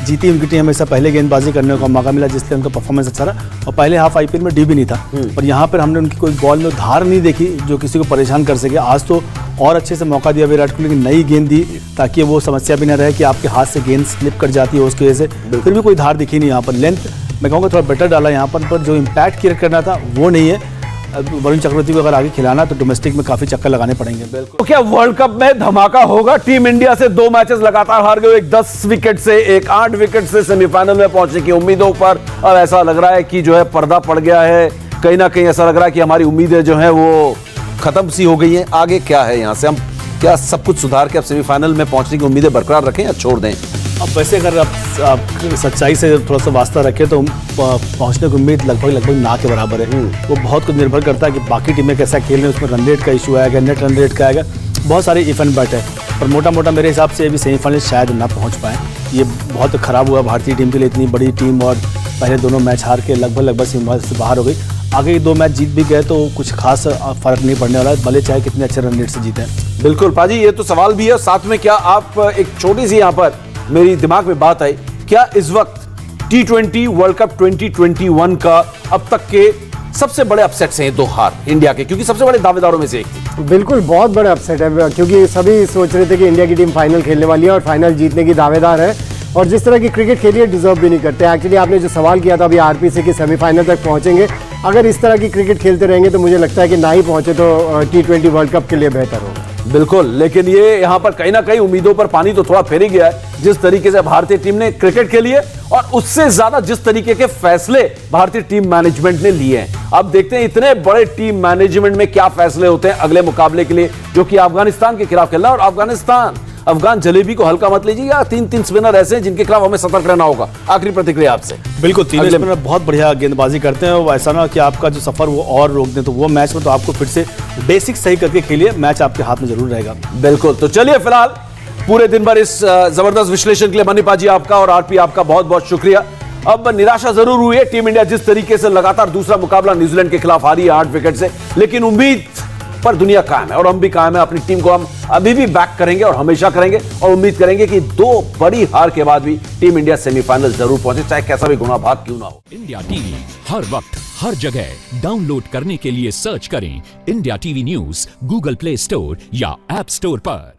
जीती उनकी टीम, हमेशा पहले गेंदबाजी करने का मौका मिला जिससे उनका परफॉर्मेंस अच्छा रहा। और पहले हाफ आईपीएल में डी भी नहीं था, और यहाँ पर हमने उनकी कोई बॉल में धार नहीं देखी जो किसी को परेशान कर सके। आज तो और अच्छे से मौका दिया विराट कोहली की, नई गेंद दी ताकि वो समस्या भी ना रहे कि आपके हाथ से गेंद स्लिप कर जाती है उसकी वजह से। फिर भी कोई धार दिखी नहीं यहाँ पर। लेंथ मैं कहूँगा थोड़ा बेटर डाला यहाँ पर जो इम्पैक्ट क्रिएट करना था वो नहीं है। वरुण चक्रवर्ती को अगर आगे खिलाना तो डोमेस्टिक में काफी चक्कर लगाने पड़ेंगे। तो क्या वर्ल्ड कप में धमाका होगा? टीम इंडिया से 2 मैचेस लगातार हार गए, एक 10 विकेट से, एक 8 विकेट से सेमीफाइनल में पहुंचने की उम्मीदों पर अब ऐसा लग रहा है कि जो है पर्दा पड़ गया है। कहीं ना कहीं ऐसा लग रहा है कि हमारी उम्मीदें जो है वो खत्म सी हो गई हैं। आगे क्या है? यहाँ से हम क्या सब कुछ सुधार के अब सेमीफाइनल में पहुंचने की उम्मीदें बरकरार रखें या छोड़ दें? अब वैसे अगर आप सच्चाई से थोड़ा सा वास्ता रखें तो पहुंचने की उम्मीद लगभग ना के बराबर है। वो बहुत कुछ निर्भर करता है कि बाकी टीमें कैसा खेल रही हैं, उसमें रन रेट का इशू आएगा, नेट रन रेट का आएगा, बहुत सारे इफ एंड बट है। पर मोटा मेरे हिसाब से अभी सेमीफाइनल शायद ना पहुंच पाए। ये बहुत ख़राब हुआ भारतीय टीम के लिए, इतनी बड़ी टीम और पहले दोनों मैच हार के लगभग सेमीफाइनल से बाहर हो गई। आगे 2 मैच जीत भी गए तो कुछ खास फर्क नहीं पड़ने वाला है, भले चाहे कितने अच्छे रन रेट से जीते हैं। बिल्कुल पाजी, ये तो सवाल भी है। साथ में क्या आप एक छोटी सी यहाँ पर मेरी दिमाग में बात आई, क्या इस वक्त T20 वर्ल्ड कप 2021 का अब तक के सबसे बड़े अपसेट्स हैं 2 हार इंडिया के, क्योंकि सबसे बड़े दावेदारों में से एक थी। बिल्कुल, बहुत बड़ा अपसेट है क्योंकि सभी सोच रहे थे कि इंडिया की टीम फाइनल खेलने वाली है और फाइनल जीतने की दावेदार है। और जिस तरह की क्रिकेट खेली है डिजर्व भी नहीं करते। एक्चुअली आपने जो सवाल किया था अभी आरपीसी के सेमीफाइनल तक पहुंचेंगे, अगर इस तरह की क्रिकेट खेलते रहेंगे तो मुझे लगता है कि ना ही पहुंचे तो T20 वर्ल्ड कप के लिए बेहतर होगा। बिल्कुल, लेकिन ये यहाँ पर कहीं ना कहीं उम्मीदों पर पानी तो थोड़ा फेर ही गया है। जिस तरीके से भारतीय टीम ने क्रिकेट खेली है और उससे ज्यादा जिस तरीके के फैसले भारतीय टीम मैनेजमेंट ने लिए हैं, अब देखते हैं इतने बड़े टीम मैनेजमेंट में क्या फैसले होते हैं अगले मुकाबले के लिए, जो कि अफगानिस्तान के खिलाफ खेलना। और अफगान जलेबी को हल्का मत लीजिए, या 3 स्पिनर ऐसे हैं जिनके खिलाफ हमें सतर्क रहना होगा। आखिरी प्रतिक्रिया आपसे। बिल्कुल, 3 स्पिनर बहुत बढ़िया गेंदबाजी करते हैं, वो ऐसा ना कि आपका जो सफर वो और रोक दें, तो वो मैच में तो आपको फिर से बेसिक सही करके खेलिए, मैच आपके हाथ में जरूर रहेगा। बिल्कुल, तो चलिए फिलहाल पूरे दिन भर इस जबरदस्त विश्लेषण के लिए मनीपा जी आपका और आरपी आपका बहुत बहुत शुक्रिया। अब निराशा जरूर हुई है, टीम इंडिया जिस तरीके से लगातार दूसरा मुकाबला न्यूजीलैंड के खिलाफ हारी है 8 विकेट से, लेकिन उम्मीद पर दुनिया कायम है और हम भी कायम है। अपनी टीम को हम अभी भी बैक करेंगे और हमेशा करेंगे, और उम्मीद करेंगे कि 2 बड़ी हार के बाद भी टीम इंडिया सेमीफाइनल जरूर पहुंचे, चाहे कैसा भी गुना भाग क्यों ना हो। इंडिया टीवी हर वक्त हर जगह डाउनलोड करने के लिए सर्च करें India TV news Google play store या ऐप स्टोर पर।